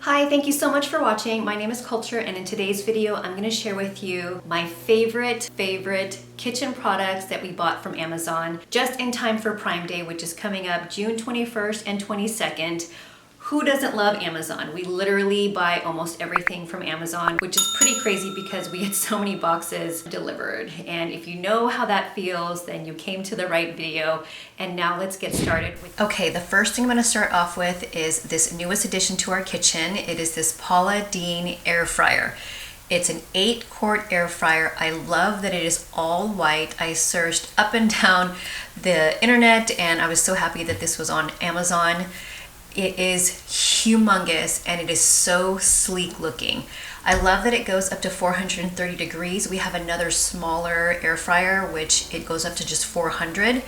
Hi, thank you so much for watching. My name is Culture, and in today's video, I'm gonna share with you my favorite kitchen products that we bought from Amazon just in time for Prime Day, which is coming up June 21st and 22nd. Who doesn't love Amazon? We literally buy almost everything from Amazon, which is pretty crazy because we get so many boxes delivered. And if you know how that feels, then you came to the right video. And now let's get started. Okay, the first thing I'm gonna start off with is this newest addition to our kitchen. It is this Paula Deen air fryer. It's an 8-quart air fryer. I love that it is all white. I searched up and down the internet and I was so happy that this was on Amazon. It is humongous and it is so sleek looking. I love that it goes up to 430 degrees. We have another smaller air fryer, which it goes up to just 400.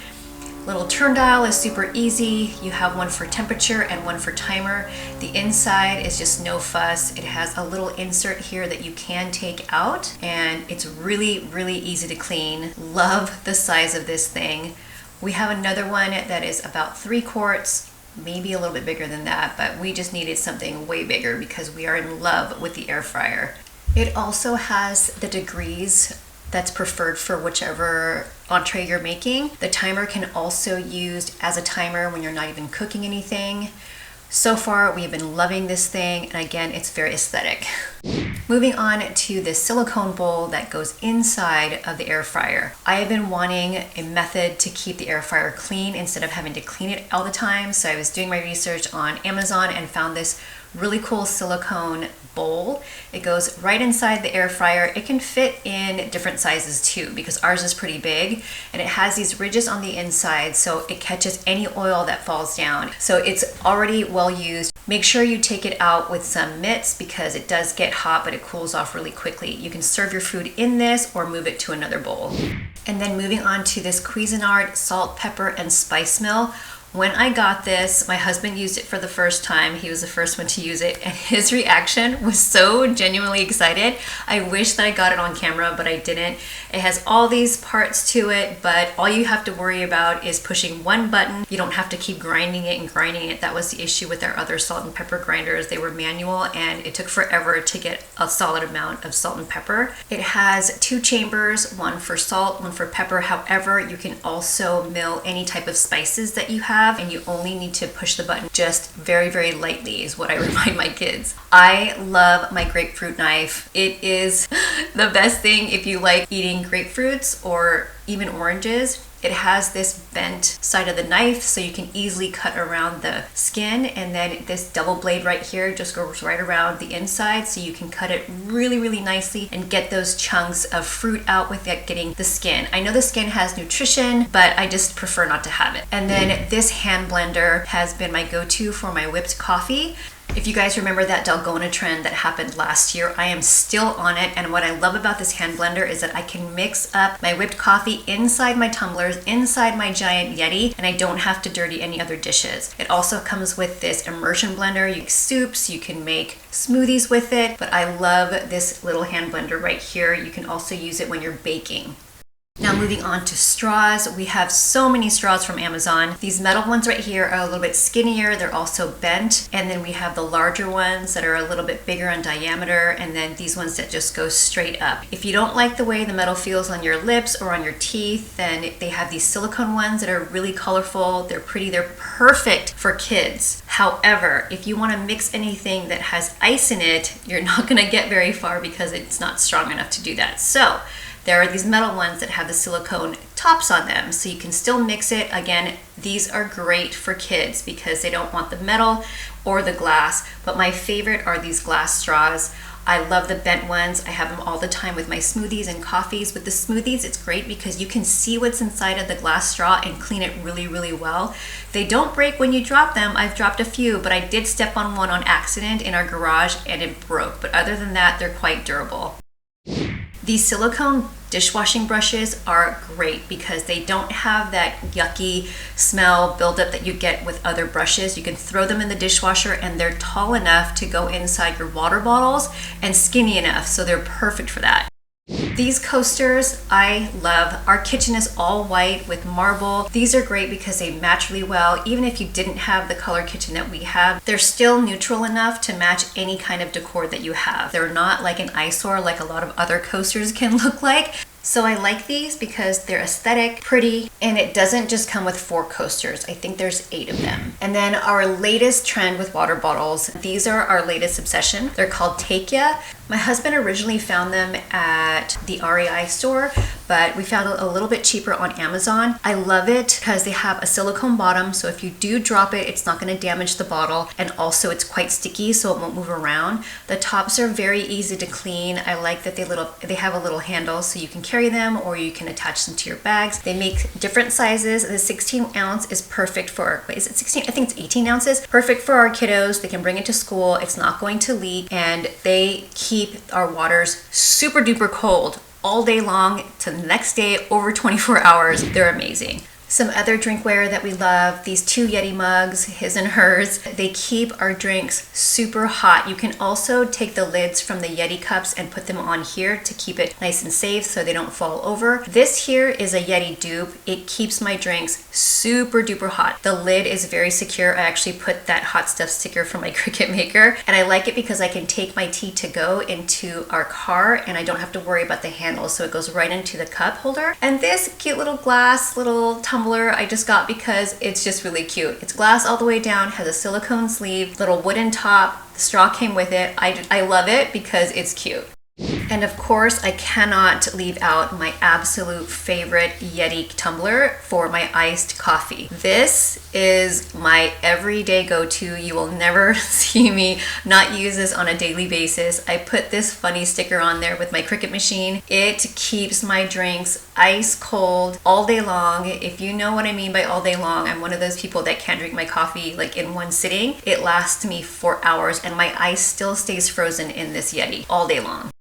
Little turn dial is super easy. You have one for temperature and one for timer. The inside is just no fuss. It has a little insert here that you can take out and it's really easy to clean. Love the size of this thing. We have another one that is about 3 quarts. Maybe a little bit bigger than that, but we just needed something way bigger because we are in love with the air fryer. It also has the degrees that's preferred for whichever entree you're making. The timer can also used as a timer when you're not even cooking anything. So far, we've been loving this thing, and again, it's very aesthetic. Moving on to the silicone bowl that goes inside of the air fryer. I have been wanting a method to keep the air fryer clean instead of having to clean it all the time. So I was doing my research on Amazon and found this really cool silicone bowl. It goes right inside the air fryer. It can fit in different sizes too because ours is pretty big, and it has these ridges on the inside so it catches any oil that falls down. So it's already well used. Make sure you take it out with some mitts because it does get hot, but it cools off really quickly. You can serve your food in this or move it to another bowl. And then moving on to this Cuisinart salt, pepper, and spice mill. When I got this, my husband used it for the first time. He was the first one to use it, and his reaction was so genuinely excited. I wish that I got it on camera, but I didn't. It has all these parts to it, but all you have to worry about is pushing one button. You don't have to keep grinding it and grinding it. That was the issue with our other salt and pepper grinders. They were manual, and it took forever to get a solid amount of salt and pepper. It has 2 chambers, one for salt, one for pepper. However, you can also mill any type of spices that you have, and you only need to push the button just very lightly is what I remind my kids. I love my grapefruit knife. It is the best thing if you like eating grapefruits or even oranges. It has this bent side of the knife so you can easily cut around the skin, and then this double blade right here just goes right around the inside so you can cut it really nicely and get those chunks of fruit out without getting the skin. I know the skin has nutrition, but I just prefer not to have it. And then this hand blender has been my go-to for my whipped coffee. If you guys remember that Dalgona trend that happened last year, I am still on it, and what I love about this hand blender is that I can mix up my whipped coffee inside my tumblers, inside my giant Yeti, and I don't have to dirty any other dishes. It also comes with this immersion blender. You make soups, you can make smoothies with it, but I love this little hand blender right here. You can also use it when you're baking. Now moving on to straws, we have so many straws from Amazon. These metal ones right here are a little bit skinnier, they're also bent, and then we have the larger ones that are a little bit bigger in diameter, and then these ones that just go straight up. If you don't like the way the metal feels on your lips or on your teeth, then they have these silicone ones that are really colorful, they're pretty, they're perfect for kids. However, if you want to mix anything that has ice in it, you're not going to get very far because it's not strong enough to do that. So there are these metal ones that have the silicone tops on them, so you can still mix it. Again, these are great for kids because they don't want the metal or the glass, but my favorite are these glass straws. I love the bent ones. I have them all the time with my smoothies and coffees. With the smoothies, it's great because you can see what's inside of the glass straw and clean it really well. They don't break when you drop them. I've dropped a few, but I did step on one on accident in our garage and it broke. But other than that, they're quite durable. These silicone dishwashing brushes are great because they don't have that yucky smell buildup that you get with other brushes. You can throw them in the dishwasher and they're tall enough to go inside your water bottles and skinny enough, so they're perfect for that. These coasters I love. Our kitchen is all white with marble. These are great because they match really well. Even if you didn't have the color kitchen that we have, they're still neutral enough to match any kind of decor that you have. They're not like an eyesore like a lot of other coasters can look like. So I like these because they're aesthetic, pretty, and it doesn't just come with 4 coasters. I think there's 8 of them. And then our latest trend with water bottles. These are our latest obsession. They're called Takeya. My husband originally found them at the REI store, but we found it a little bit cheaper on Amazon. I love it because they have a silicone bottom, so if you do drop it, it's not going to damage the bottle, and also it's quite sticky, so it won't move around. The tops are very easy to clean. I like that they have a little handle so you can carry them or you can attach them to your bags. They make different sizes. The 16 ounce is perfect for, is it 16? I think it's 18 ounces. Perfect for our kiddos. They can bring it to school. It's not going to leak, and they keep our waters super duper cold all day long to the next day, over 24 hours. They're amazing. Some other drinkware that we love, these 2 Yeti mugs, his and hers. They keep our drinks super hot. You can also take the lids from the Yeti cups and put them on here to keep it nice and safe so they don't fall over. This here is a Yeti dupe. It keeps my drinks super duper hot. The lid is very secure. I actually put that hot stuff sticker from my Cricut maker, and I like it because I can take my tea to go into our car and I don't have to worry about the handle, so it goes right into the cup holder. And this cute little glass little tumbler I just got because it's just really cute. It's glass all the way down, has a silicone sleeve, little wooden top. The straw came with it. I love it because it's cute. And of course, I cannot leave out my absolute favorite Yeti tumbler for my iced coffee. This is my everyday go-to. You will never see me not use this on a daily basis. I put this funny sticker on there with my Cricut machine. It keeps my drinks ice cold all day long. If you know what I mean by all day long, I'm one of those people that can't drink my coffee like in one sitting. It lasts me for hours and my ice still stays frozen in this Yeti all day long.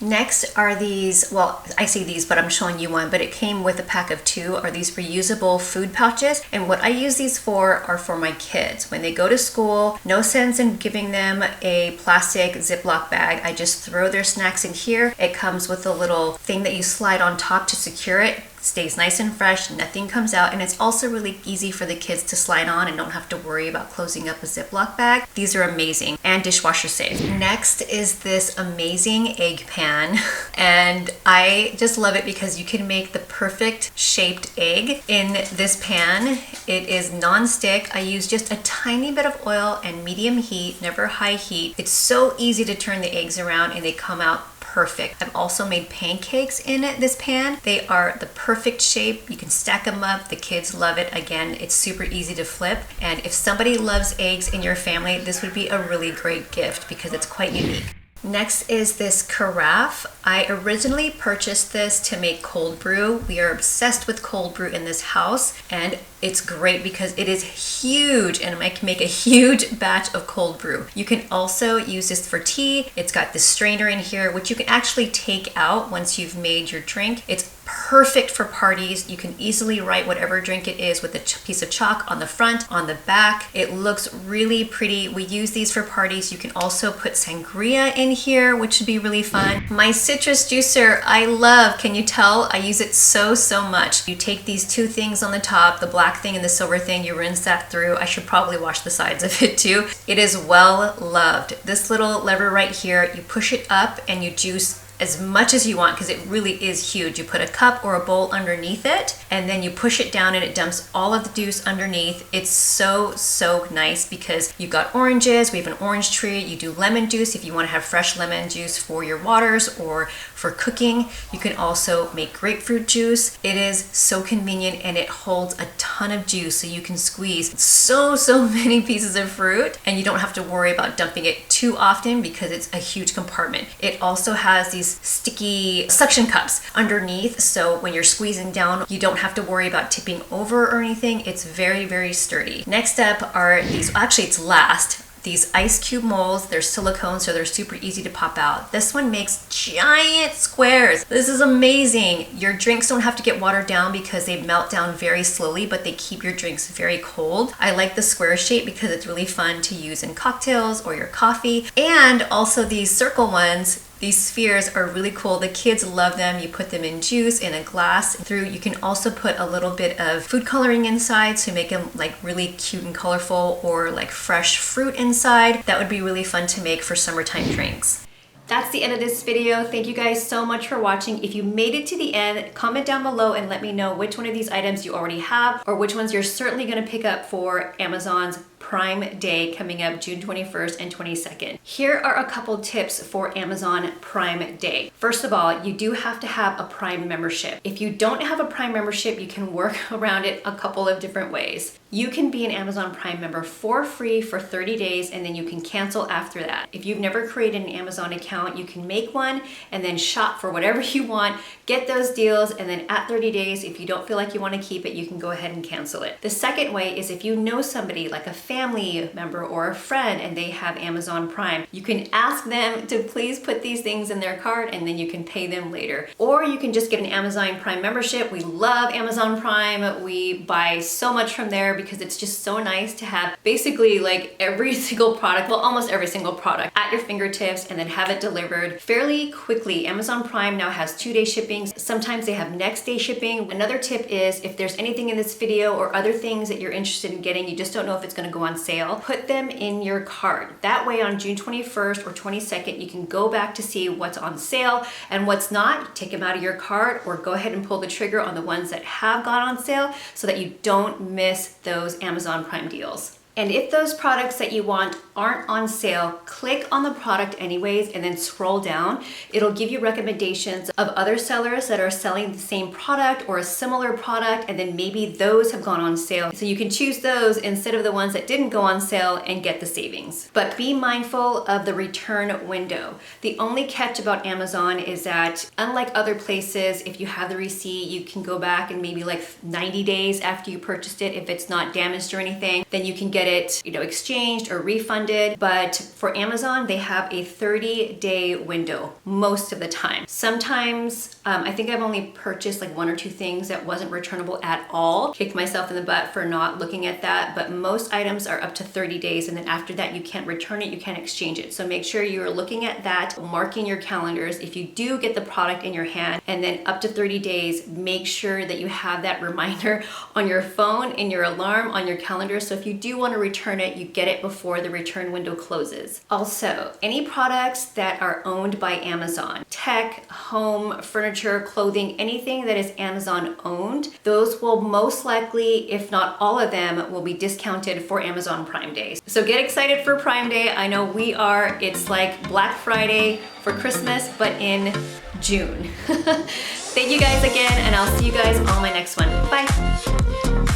Next are these, well, I say these, but I'm showing you one, but it came with a pack of 2, are these reusable food pouches. And what I use these for are for my kids. When they go to school, no sense in giving them a plastic Ziploc bag. I just throw their snacks in here. It comes with a little thing that you slide on top to secure it. Stays nice and fresh, nothing comes out, and it's also really easy for the kids to slide on and don't have to worry about closing up a Ziploc bag. These are amazing and dishwasher safe. Next is this amazing egg pan, and I just love it because you can make the perfect shaped egg in this pan. It is non-stick. I use just a tiny bit of oil and medium heat, never high heat. It's so easy to turn the eggs around and they come out perfect. I've also made pancakes in this pan. They are the perfect shape. You can stack them up. The kids love it. Again, it's super easy to flip. And if somebody loves eggs in your family, this would be a really great gift because it's quite unique. Next is this carafe. I originally purchased this to make cold brew. We are obsessed with cold brew in this house, and it's great because it is huge and I can make a huge batch of cold brew. You can also use this for tea. It's got this strainer in here, which you can actually take out once you've made your drink. It's perfect for parties. You can easily write whatever drink it is with a piece of chalk on the front, on the back. It looks really pretty. We use these for parties. You can also put sangria in here, which would be really fun. My citrus juicer, I love. Can you tell? I use it so much. You take these 2 things on the top, the black thing and the silver thing, you rinse that through. I should probably wash the sides of it too. It is well loved. This little lever right here, you push it up and you juice as much as you want because it really is huge. You put a cup or a bowl underneath it and then you push it down and it dumps all of the juice underneath. It's so nice because you've got oranges, we have an orange tree, you do lemon juice if you want to have fresh lemon juice for your waters or for cooking. You can also make grapefruit juice. It is so convenient and it holds a ton of juice so you can squeeze so many pieces of fruit and you don't have to worry about dumping it too often because it's a huge compartment. It also has these sticky suction cups underneath, so when you're squeezing down, you don't have to worry about tipping over or anything. It's very sturdy. Next up are these, actually it's last, these ice cube molds. They're silicone, so they're super easy to pop out. This one makes giant squares. This is amazing. Your drinks don't have to get watered down because they melt down very slowly, but they keep your drinks very cold. I like the square shape because it's really fun to use in cocktails or your coffee. And also these circle ones, These spheres are really cool. The kids love them. You put them in juice, in a glass. You can also put a little bit of food coloring inside to make them like really cute and colorful, or like fresh fruit inside. That would be really fun to make for summertime drinks. That's the end of this video. Thank you guys so much for watching. If you made it to the end, comment down below and let me know which one of these items you already have, or which ones you're certainly gonna pick up for Amazon's Prime Day coming up June 21st and 22nd. Here are a couple tips for Amazon Prime Day. First of all, you do have to have a Prime membership. If you don't have a Prime membership, you can work around it a couple of different ways. You can be an Amazon Prime member for free for 30 days and then you can cancel after that. If you've never created an Amazon account, you can make one and then shop for whatever you want, get those deals, and then at 30 days, if you don't feel like you want to keep it, you can go ahead and cancel it. The second way is if you know somebody like a family member or a friend and they have Amazon Prime, you can ask them to please put these things in their cart and then you can pay them later. Or you can just get an Amazon Prime membership. We love Amazon Prime. We buy so much from there because it's just so nice to have basically like every single product, well, almost every single product at your fingertips and then have it delivered fairly quickly. Amazon Prime now has 2-day shipping. Sometimes they have next day shipping. Another tip is if there's anything in this video or other things that you're interested in getting, you just don't know if it's going to go on sale, put them in your cart. That way on June 21st or 22nd, you can go back to see what's on sale and what's not. Take them out of your cart or go ahead and pull the trigger on the ones that have gone on sale so that you don't miss those Amazon Prime deals. And if those products that you want aren't on sale, click on the product anyways and then scroll down. It'll give you recommendations of other sellers that are selling the same product or a similar product, and then maybe those have gone on sale. So you can choose those instead of the ones that didn't go on sale and get the savings. But be mindful of the return window. The only catch about Amazon is that unlike other places, if you have the receipt, you can go back and maybe like 90 days after you purchased it, if it's not damaged or anything, then you can get it, exchanged or refunded. But for Amazon, they have a 30-day window most of the time. Sometimes, I think I've only purchased like 1 or 2 things that wasn't returnable at all. Kicked myself in the butt for not looking at that, but most items are up to 30 days, and then after that, you can't return it, you can't exchange it. So make sure you're looking at that, marking your calendars. If you do get the product in your hand and then up to 30 days, make sure that you have that reminder on your phone, in your alarm, on your calendar. So if you do want to return it, you get it before the return window closes. Also, any products that are owned by Amazon, tech, home, furniture, clothing, anything that is Amazon owned, those will most likely, if not all of them, will be discounted for Amazon Prime Day. So get excited for Prime Day. I know we are. It's like Black Friday for Christmas, but in June. Thank you guys again, and I'll see you guys on my next one. Bye.